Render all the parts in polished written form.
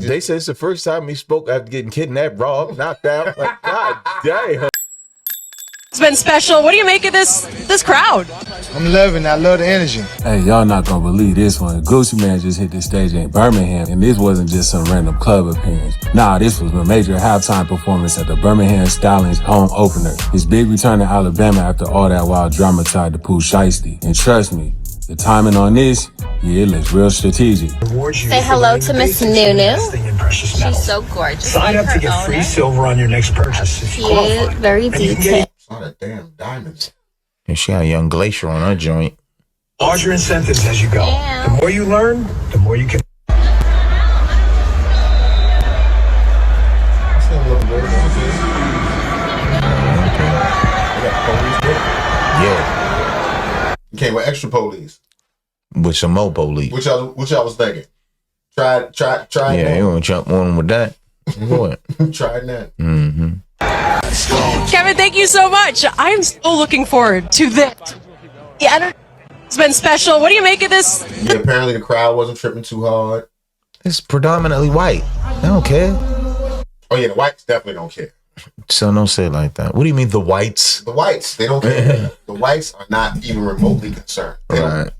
They said it's the first time he spoke after getting kidnapped, robbed, knocked out. Like, God damn. It's been special. What do you make of this crowd? I'm loving it. I love the energy. Hey, y'all not gonna believe this one. Gucci Man just hit the stage in Birmingham, and this wasn't just some random club appearance. Nah, this was a major halftime performance at the Birmingham Stallions home opener. His big return to Alabama after all that wild drama tied to Pooh Shiesty. And trust me, the timing on this, yeah, it looks real strategic. Say hello to Miss Nunu. She's so gorgeous. Sign up to get free silver on your next purchase. Cute, very detailed. All that damn diamonds. And she got a young glacier on her joint. Larger incentives as you go. Yeah. The more you learn, the more you can. Yeah. You came with extra police. With some more police. Which I was thinking. Try. Yeah, you want to jump on with that? What? Try that. Mm-hmm. Kevin, thank you so much. I'm so looking forward to this. Yeah, it's been special. What do you make of this? Yeah, apparently the crowd wasn't tripping too hard. It's predominantly white. They don't care. Oh yeah, the whites definitely don't care. So don't say it like that. What do you mean the whites? The whites, they don't care. The whites are not even remotely concerned. Right.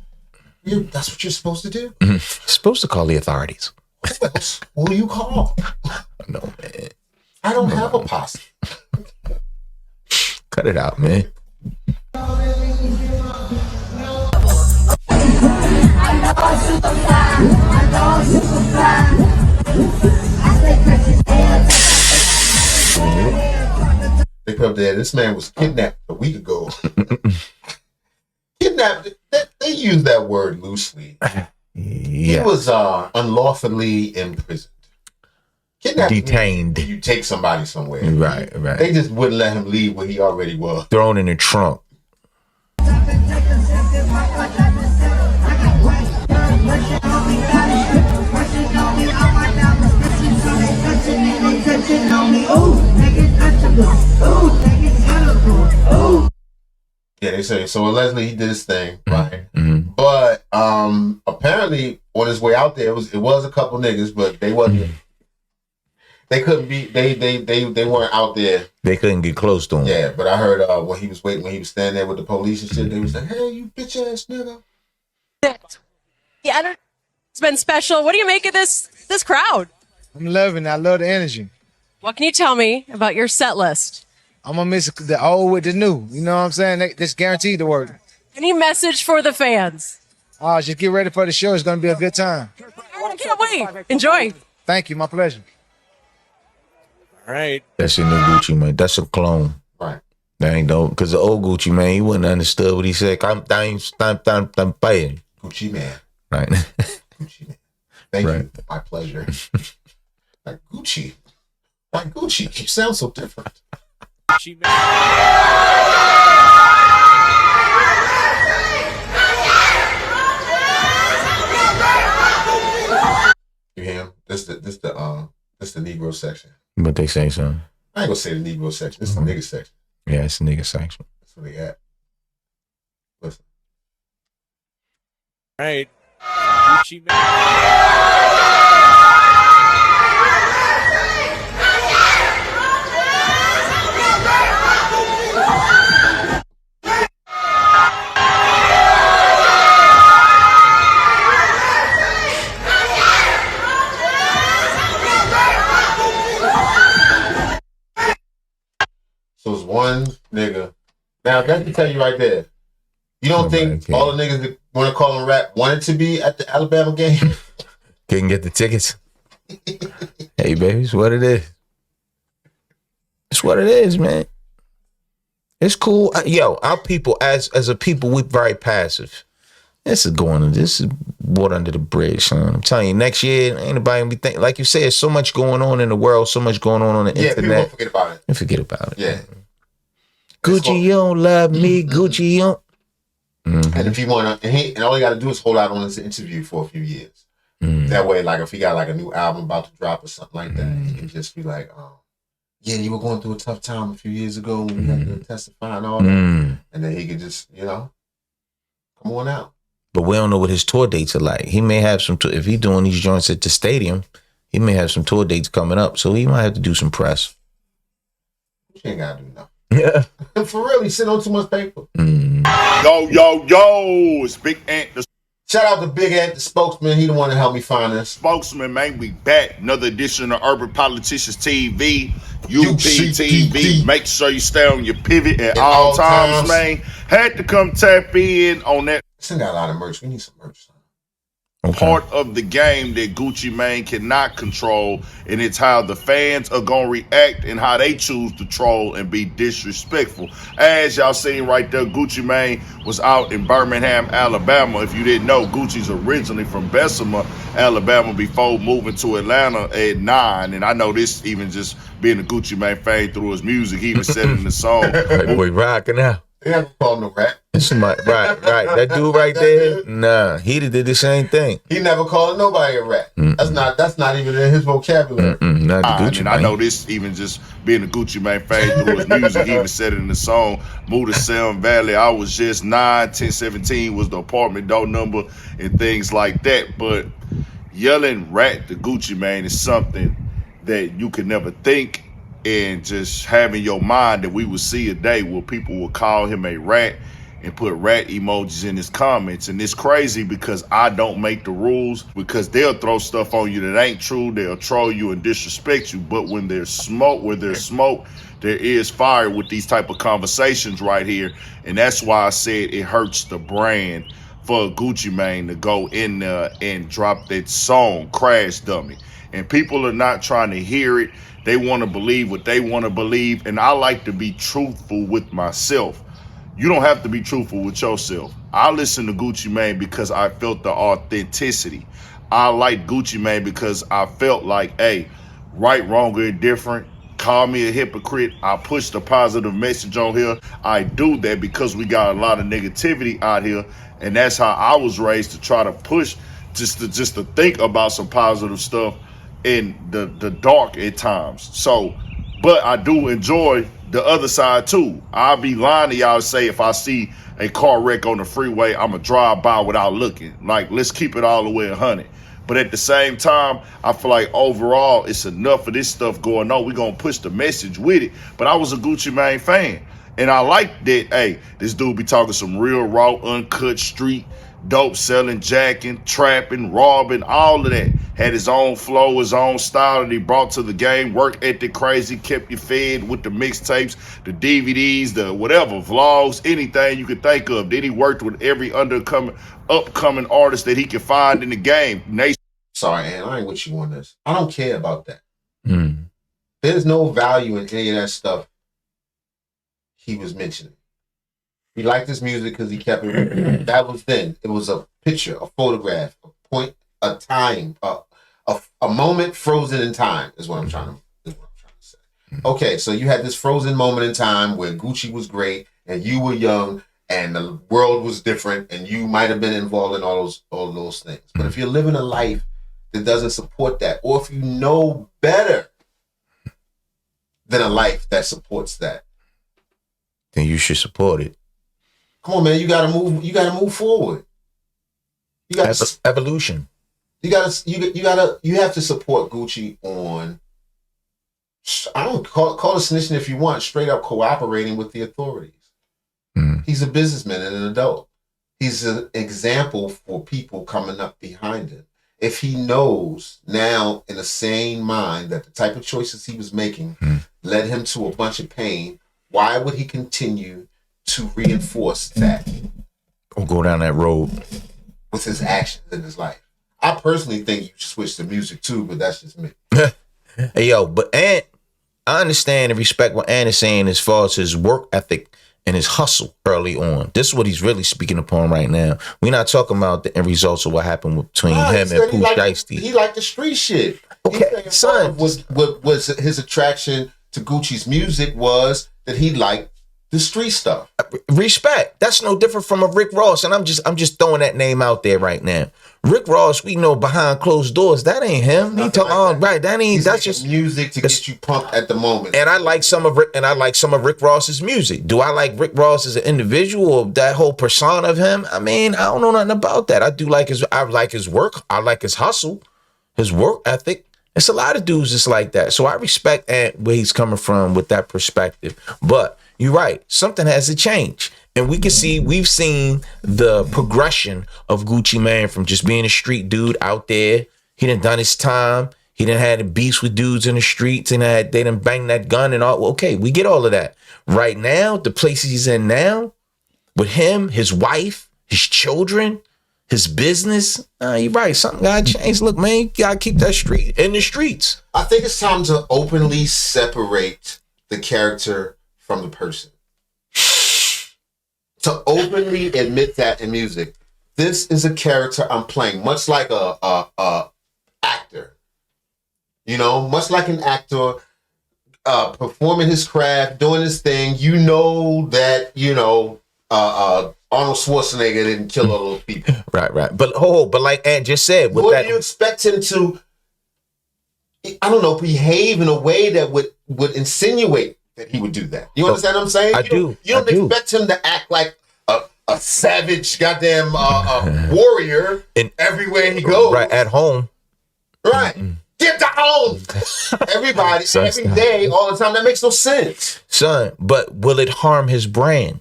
That's what you're supposed to do. You're supposed to call the authorities. Who else will you call? No, man. I don't have a posse. Cut it out, man. They put up there, this man was kidnapped a week ago. Kidnapped, they use that word loosely. Yeah. He was unlawfully imprisoned. Kidnapped. Detained. You take somebody somewhere. Right. They just wouldn't let him leave where he already was. Thrown in the trunk. Yeah, they say so. Allegedly, he did his thing, right? Mm-hmm. But apparently, on his way out there, it was a couple niggas, but they wasn't. They couldn't be. They weren't out there. They couldn't get close to him. Yeah, but I heard when he was standing there with the police and shit, they was like, "Hey, you bitch ass nigga." Yeah, it's been special. What do you make of this crowd? I'm loving it. I love the energy. What can you tell me about your set list? I'm gonna mix the old with the new. You know what I'm saying? That's guaranteed to work. Any message for the fans? Just get ready for the show. It's gonna be a good time. I can't wait. Enjoy. Thank you. My pleasure. All right. That's your new Gucci, man. That's a clone. Right. That ain't dope. Because the old Gucci, man, he wouldn't understood what he said. I'm paying. Gucci man. Right. Gucci man. Thank Right. you. My pleasure. Like Gucci. Like Gucci. You sound so different. You hear him? This the Negro section. But they say so. I ain't gonna say the Negro section. This is the nigga section. Yeah, it's a nigga section. That's where they at. Listen. All right. Gucci Man. So it's one nigga. Now, that can tell you right there. You don't think all the niggas that want to call him rap wanted to be at the Alabama game? Couldn't get the tickets. Hey, baby, it's what it is. It's what it is, man. It's cool. Yo, our people, as a people, we're very passive. This is water under the bridge, son. I'm telling you, next year, ain't nobody gonna be thinking. Like you said, there's so much going on in the world, so much going on the Yeah, people internet. won't forget about it. And forget about it. Yeah. Gucci, you don't love me. Gucci, you don't. Mm-hmm. And if he want to, and all he got to do is hold out on this interview for a few years. Mm-hmm. That way, like if he got like a new album about to drop or something like that, he can just be like, yeah, you were going through a tough time a few years ago when you had to testify and all that. Mm-hmm. And then he could just, come on out. But we don't know what his tour dates are like. He may have some. If he's doing these joints at the stadium, He may have some tour dates coming up, so he might have to do some press. She ain't gotta do nothing. Yeah. For real, he's sitting on too much paper. Yo, it's Big Ant, the Shout out to Big Ant, the spokesman. He the one to help me find this. spokesman, man. We back. Another edition of Urban Politicians TV, UPTV. Make sure you stay on your pivot at all times, man. Had to come tap in on that This got a lot of merch. We need some merch. part of the game that Gucci Mane cannot control, and it's how the fans are gonna react and how they choose to troll and be disrespectful. As y'all seen right there, Gucci Mane was out in Birmingham, Alabama. If you didn't know, Gucci's originally from Bessemer, Alabama, before moving to Atlanta at 9. And I know this even just being a Gucci Mane fan through his music. He even said it in the song. Right, boy, rocking out. They haven't called no rat. Somebody, right. That dude right there, nah, he did the same thing. He never called nobody a rat. That's not even in his vocabulary. Not the Gucci And Mane. I know this even just being a Gucci Mane fan through his music. He even said it in the song, Move to Sound Valley. I was just 9, 1017 was the apartment door number and things like that. But yelling rat to Gucci Mane is something that you could never think, and just having your mind that we would see a day where people will call him a rat and put rat emojis in his comments. And it's crazy because I don't make the rules, because they'll throw stuff on you that ain't true. They'll troll you and disrespect you. But when there's smoke, there is fire with these type of conversations right here. And that's why I said it hurts the brand for Gucci Mane to go in there and drop that song, Crash Dummy. And people are not trying to hear it. They want to believe what they want to believe. And I like to be truthful with myself. You don't have to be truthful with yourself. I listen to Gucci Mane because I felt the authenticity. I like Gucci Mane because I felt like, hey, right, wrong, or indifferent, call me a hypocrite. I push the positive message on here. I do that because we got a lot of negativity out here. And that's how I was raised, to try to push, just to think about some positive stuff in the dark at times. So, but I do enjoy the other side too. I'll be lying to y'all to say if I see a car wreck on the freeway, I'ma drive by without looking. Like, let's keep it all the way 100. But at the same time, I feel like overall it's enough of this stuff going on. We're gonna push the message with it. But I was a Gucci Mane fan, and I like that, hey, this dude be talking some real raw, uncut street dope selling, jacking, trapping, robbing, all of that. Had his own flow, his own style that he brought to the game. Work ethic crazy, kept you fed with the mixtapes, the DVDs, the whatever, vlogs, anything you could think of. Then he worked with every upcoming artist that he could find in the game. Sorry, Ann, I ain't with you on this. I don't care about that. There's no value in any of that stuff he was mentioning. He liked his music because he kept it. That was then. It was a picture, a photograph, a point, a time, a moment frozen in time is what I'm trying to say. Okay, so you had this frozen moment in time where Gucci was great and you were young and the world was different and you might have been involved in all those things. But if you're living a life that doesn't support that, or if you know better than a life that supports that, then you should support it. Come on, man! You gotta move. You gotta move forward. You got evolution. You have to support Gucci on. I don't call it snitching if you want. Straight up cooperating with the authorities. He's a businessman and an adult. He's an example for people coming up behind him. If he knows now in a sane mind that the type of choices he was making led him to a bunch of pain, why would he continue to reinforce that or go down that road with his actions in his life? I personally think you should switch to music too, but that's just me. Hey, yo, but Ant, I understand and respect what Ant is saying as far as his work ethic and his hustle early on. This is what he's really speaking upon right now. We're not talking about the end results of what happened between him and Pooh Shiesty. He liked the street shit. Okay, son. Was his attraction to Gucci's music was that he liked the street stuff. Respect. That's no different from a Rick Ross, and I'm just throwing that name out there right now. Rick Ross, we know behind closed doors, that ain't him. He talking right. That ain't. That's just music to get you pumped at the moment. And I like some of Rick Ross's music. Do I like Rick Ross as an individual or that whole persona of him? I mean, I don't know nothing about that. I like his work. I like his hustle, his work ethic. It's a lot of dudes that's like that. So I respect where he's coming from with that perspective. But you're right. Something has to change. And we've seen the progression of Gucci Mane from just being a street dude out there. He done his time. He done had beefs with dudes in the streets and they done banged that gun and all. Okay, we get all of that. Right now, the place he's in now, with him, his wife, his children, his business, you're right. Something got to change. Look, man, you got to keep that street in the streets. I think it's time to openly separate the character from the person. To openly admit that in music. This is a character I'm playing, much like a actor. You know, much like an actor performing his craft, doing his thing. You know that, Arnold Schwarzenegger didn't kill all those people. Right. But like Ant just said, what do you expect him to, I don't know, behave in a way that would insinuate that he would do that? You understand what I'm saying? You don't expect him to act like a savage goddamn warrior in everywhere he goes. Right, at home. Right. Mm-mm. Get down! Everybody, every day, all the time. That makes no sense. Son, but will it harm his brand?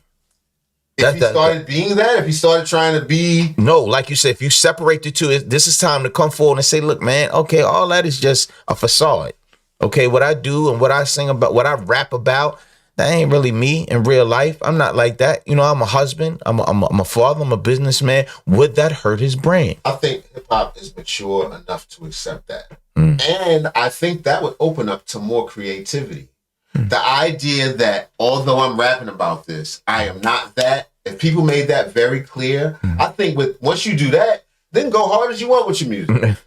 If he started being that, if he started trying to be... No, like you said, if you separate the two, this is time to come forward and say, look, man, okay, all that is just a facade. Okay, what I do and what I sing about, what I rap about, that ain't really me in real life. I'm not like that. You know, I'm a husband. I'm a father. I'm a businessman. Would that hurt his brand? I think hip-hop is mature enough to accept that. And I think that would open up to more creativity. The idea that although I'm rapping about this, I am not that. If people made that very clear, I think once you do that, then go hard as you want with your music.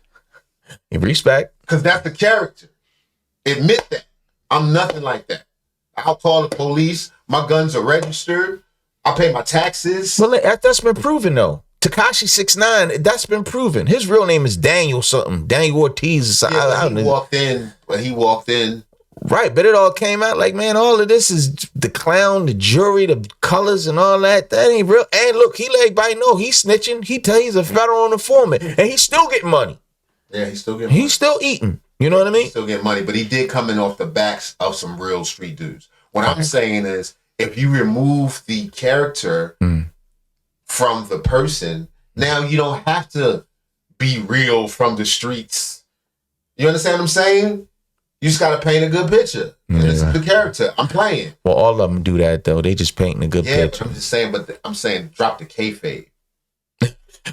Respect. Because that's the character. Admit that. I'm nothing like that. I'll call the police. My guns are registered. I pay my taxes. Well, that's been proven though. Tekashi 6ix9ine, that's been proven. His real name is Daniel something. Daniel Ortiz or something. Yeah, he walked in. Right, but it all came out like, man, all of this is the clown, the jury, the colors and all that. That ain't real. And look, he let everybody know he's snitching. He tell he's a federal informant. And he's still getting money. Yeah, he's still getting money. He's still eating. You know what I mean? He's still getting money, but he did come in off the backs of some real street dudes. What I'm saying is, if you remove the character from the person, now you don't have to be real from the streets. You understand what I'm saying? You just got to paint a good picture. And this is the character I'm playing. Well, all of them do that, though. They just painting a good picture. Yeah, I'm just saying, I'm saying drop the kayfabe.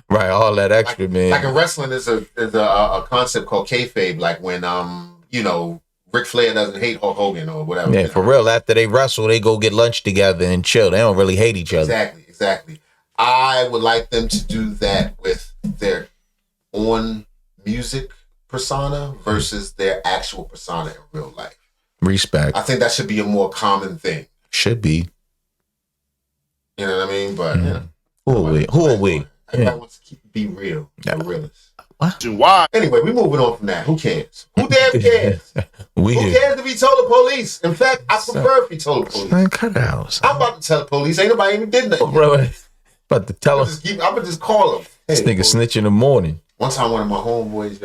Right, all that extra, man. Like in wrestling, is a concept called kayfabe, like when, Ric Flair doesn't hate Hulk Hogan or whatever. Yeah, for real. After they wrestle, they go get lunch together and chill. They don't really hate each other. Exactly. I would like them to do that with their own music persona versus their actual persona in real life. Respect. I think that should be a more common thing. Should be. You know what I mean? But Who are we? Everybody wants to be real. Yeah. Realist. Why? Anyway, we're moving on from that. Who cares? Who damn cares? Who cares if he told the police? In fact, I prefer if he told the police. Man, cut it out. I'm about to tell the police. Ain't nobody even did nothing. Bro, about to tell him. I'm gonna just call him. This nigga snitch in the morning. One time, one of my homeboys,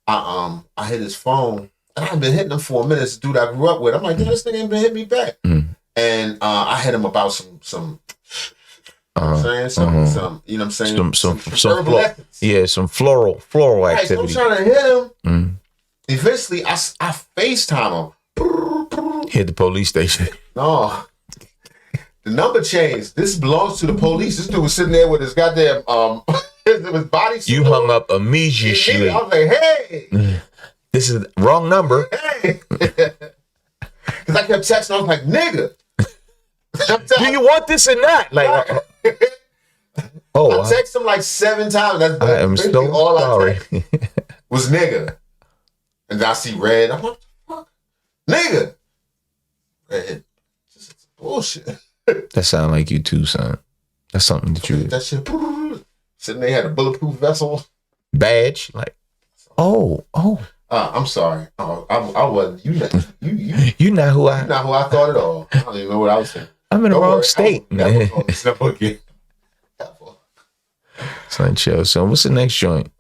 I hit his phone, and I've been hitting him for a minute. This dude I grew up with. I'm like, this nigga ain't been hitting me back. And I hit him about some. You know what I'm saying? Some floral activity. So I'm trying to hit him. Eventually, I FaceTime him. Hit the police station. No. The number changed. This belongs to the police. This dude was sitting there with his goddamn his body suit. You hung up immediately. I was like, hey. This is the wrong number. Hey. Because I kept texting. I was like, nigga. Do you want this or not? Like, I texted him like 7 times. That's I am so all sorry. I texted was nigga. And I see red. I'm like, what the fuck? Nigga. Red. This is bullshit. That sound like you too, son. That's something that you... That shit. Sitting there, had a bulletproof vessel. Badge. Like, oh. I'm sorry. I wasn't. You not who You're not who I thought at all. I don't even know what I was saying. I'm in the wrong state, man. Never again. Son, chill. So what's the next joint?